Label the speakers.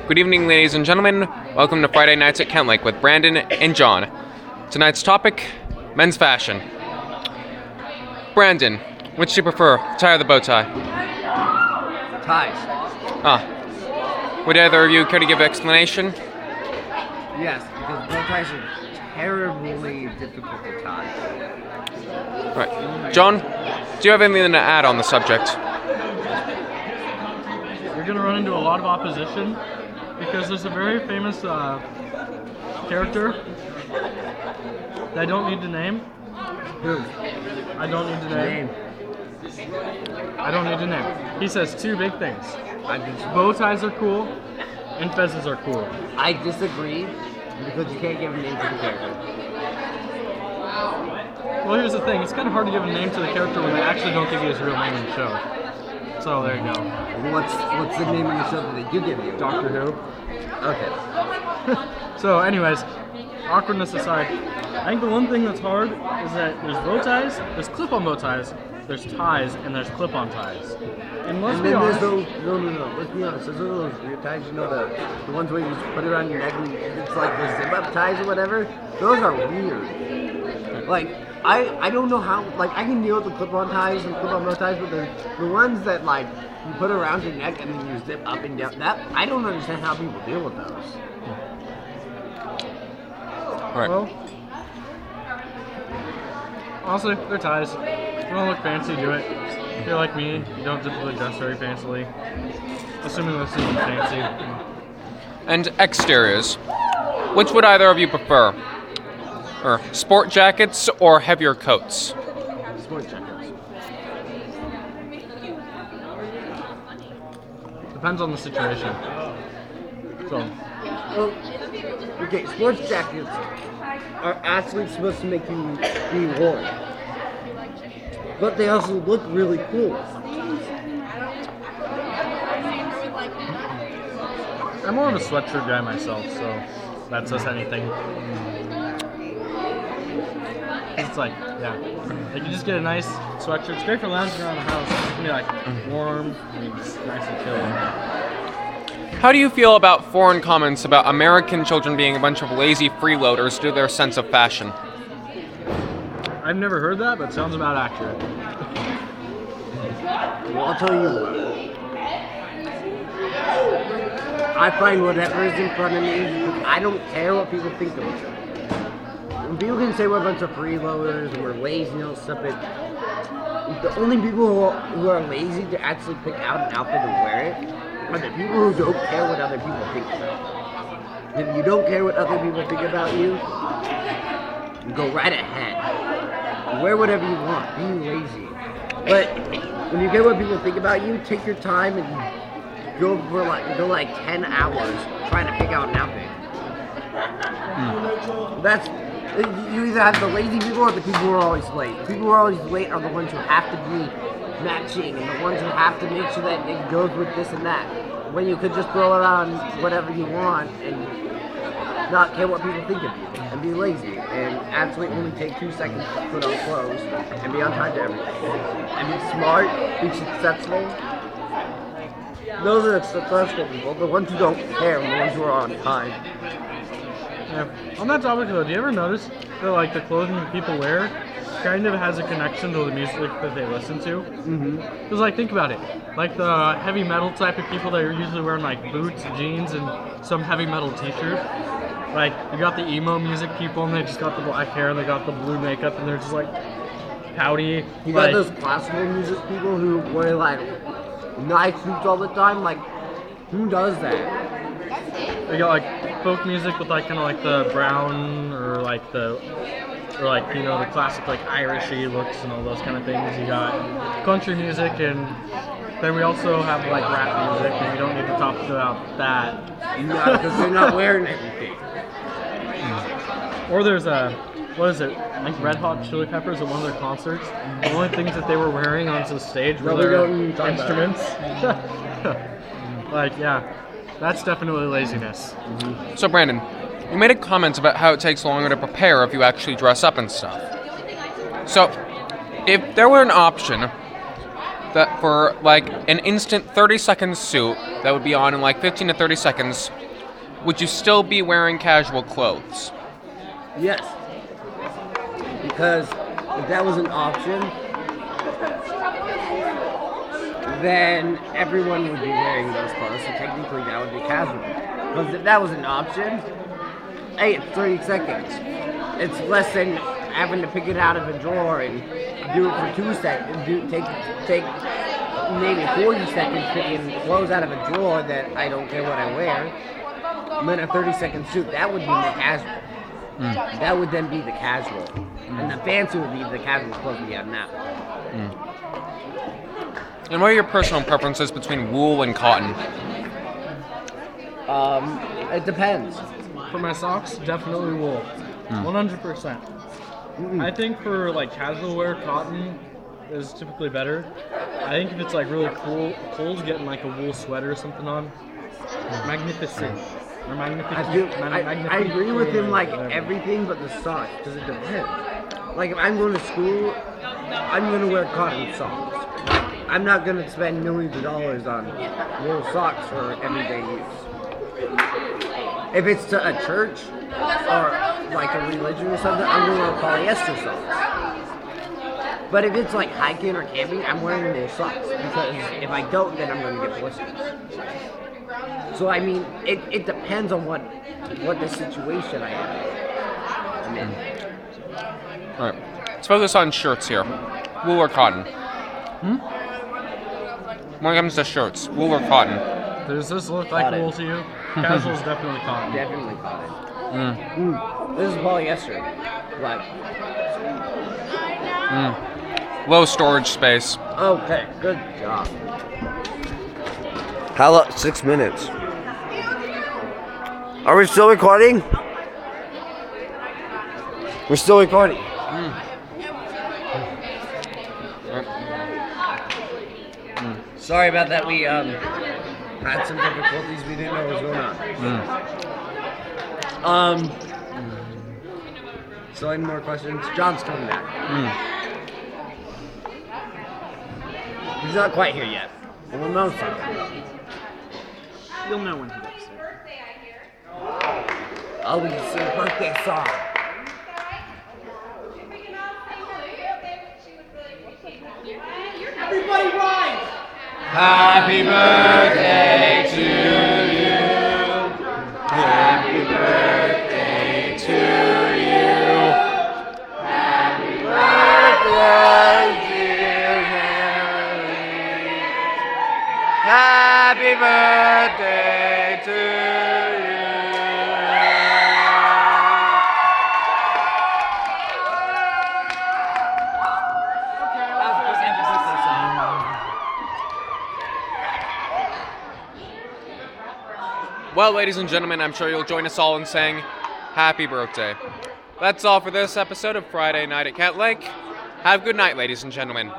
Speaker 1: Good evening, ladies and gentlemen. Welcome to Friday Nights at Kent Lake with Brandon and John. Tonight's topic, men's fashion. Brandon, which do you prefer, tie or the bow tie?
Speaker 2: Ties.
Speaker 1: Would either of you care to give an explanation?
Speaker 2: Yes, because bow ties are terribly difficult to tie.
Speaker 1: Right. John, do you have anything to add on the subject?
Speaker 3: You're going to run into a lot of opposition because there's a very famous character that I don't need to name.
Speaker 2: Who?
Speaker 3: I don't need to name. I don't need to name. He says two big things. Bow ties are cool and fezzes are cool.
Speaker 2: I disagree because you can't give a name to the character.
Speaker 3: Well, here's the thing. It's kind of hard to give a name to the character when they actually don't give you his real name in the show. So there you go.
Speaker 2: What's the name of the show that they do give you?
Speaker 3: Doctor Who.
Speaker 2: Okay.
Speaker 3: So anyways, awkwardness aside, I think the one thing that's hard is that there's bow ties, there's clip-on bow ties, there's ties, and there's clip-on ties. And let's be honest.
Speaker 2: No. Let's be honest. There's those weird ties, you know, the ones where you just put it around your neck and it's like the zip-up ties or whatever. Those are weird. Like, I don't know how, like, I can deal with the clip-on ties and clip-on bow ties, but the ones that, like, you put around your neck and then you zip up and down, that, I don't understand how people deal with those.
Speaker 1: Right.
Speaker 3: Well, honestly, they're ties. If you want to look fancy, do it. If you're like me, you don't typically dress very fancily. Assuming this isn't fancy.
Speaker 1: And exteriors. Which would either of you prefer? Or sport jackets or heavier coats?
Speaker 2: Sport jackets.
Speaker 3: Depends on the situation. So,
Speaker 2: Well, okay, sports jackets are actually supposed to make you be warm. But they also look really cool.
Speaker 3: I'm more of a sweatshirt guy myself, so that says anything. It's like, yeah. Like you just get a nice sweatshirt. It's great for lounging around the house. It can be like warm and just nice and chilly.
Speaker 1: How do you feel about foreign comments about American children being a bunch of lazy freeloaders due to their sense of fashion?
Speaker 3: I've never heard that, but it sounds about accurate.
Speaker 2: Well, I'll tell you what. I find whatever is in front of me because I don't care what people think of me. When people can say we're a bunch of freeloaders and we're lazy and all stuff, the only people who are lazy to actually pick out an outfit and wear it are the people who don't care what other people think about. If you don't care what other people think about you, go right ahead. Wear whatever you want. Be lazy. But when you care what people think about you, take your time and go like 10 hours trying to pick out an outfit. That's you either have the lazy people or the people who are always late. The people who are always late are the ones who have to be matching and the ones who have to make sure that it goes with this and that. When you could just throw around whatever you want and not care what people think of you and be lazy and actually only take 2 seconds to put on clothes and be on time to everything and be smart, be successful. Those are the successful people, the ones who don't care, and the ones who are on time.
Speaker 3: Yeah. On that topic though, do you ever notice that like the clothing that people wear kind of has a connection to the music that they listen to?
Speaker 2: Mm-hmm.
Speaker 3: Because like think about it, like the heavy metal type of people that are usually wearing like boots, jeans, and some heavy metal t-shirt. Like you got the emo music people and they just got the black hair and they got the blue makeup and they're just like pouty.
Speaker 2: You
Speaker 3: like,
Speaker 2: got those classical music people who wear like nice suits all the time. Like, who does that?
Speaker 3: They got like folk music with like kind of like the brown or like you know the classic like Irishy looks and all those kind of things. You got country music and then we also have like rap music and we don't need to talk about that.
Speaker 2: No, because they're not wearing anything.
Speaker 3: Or there's what is it? I think Red Hot Chili Peppers at one of their concerts. The only things that they were wearing onto the stage were their instruments. Like, yeah, that's definitely laziness.
Speaker 1: Mm-hmm. So, Brandon, you made a comment about how it takes longer to prepare if you actually dress up and stuff. So, if there were an option that for like an instant 30-second suit that would be on in like 15 to 30 seconds, would you still be wearing casual clothes?
Speaker 2: Yes. Because if that was an option, then everyone would be wearing those clothes, so technically that would be casual. Because if that was an option, hey, it's 30 seconds. It's less than having to pick it out of a drawer and do it for 2 seconds. Take maybe 40 seconds picking clothes out of a drawer that I don't care what I wear. And then a 30-second suit, that would be more casual. That would then be the casual. And the fancy would be the casual clothes we have now.
Speaker 1: And what are your personal preferences between wool and cotton?
Speaker 2: It depends.
Speaker 3: For my socks, definitely wool. 100%. I think for like casual wear, cotton is typically better. I think if it's like really cold, getting like a wool sweater or something on, magnificent. Or
Speaker 2: I agree with him like everything but the socks, because it depends. Like if I'm going to school, I'm going to wear cotton socks. I'm not going to spend millions of dollars on wool socks for everyday use. If it's to a church or like a religion or something, I'm going to wear polyester socks. But if it's like hiking or camping, I'm wearing wool socks, because if I don't, then I'm going to get blisters. So I mean, it depends on what the situation I am in.
Speaker 1: All right, let's focus on shirts here. Wool or cotton? When it comes to shirts, wool or cotton?
Speaker 3: Does this look like
Speaker 2: Cotton.
Speaker 3: wool to you? Casual is definitely cotton.
Speaker 2: Definitely cotton. This is polyester. Like,
Speaker 1: Low storage space.
Speaker 2: okay, good job. How long? 6 minutes. Are we still recording? We're still recording. Sorry about that. We had some difficulties. We didn't know what was going on. So any more questions? John's coming back. He's not quite here yet. And we'll know something.
Speaker 4: You'll know when he gets there.
Speaker 2: Oh, we can sing a birthday song.
Speaker 4: Everybody rise!
Speaker 1: Happy birthday to you. Happy birthday to you. Happy birthday, dear Harry. Happy birthday to you. Well, ladies and gentlemen, I'm sure you'll join us all in saying happy birthday. That's all for this episode of Friday Night at Cat Lake. Have a good night, ladies and gentlemen.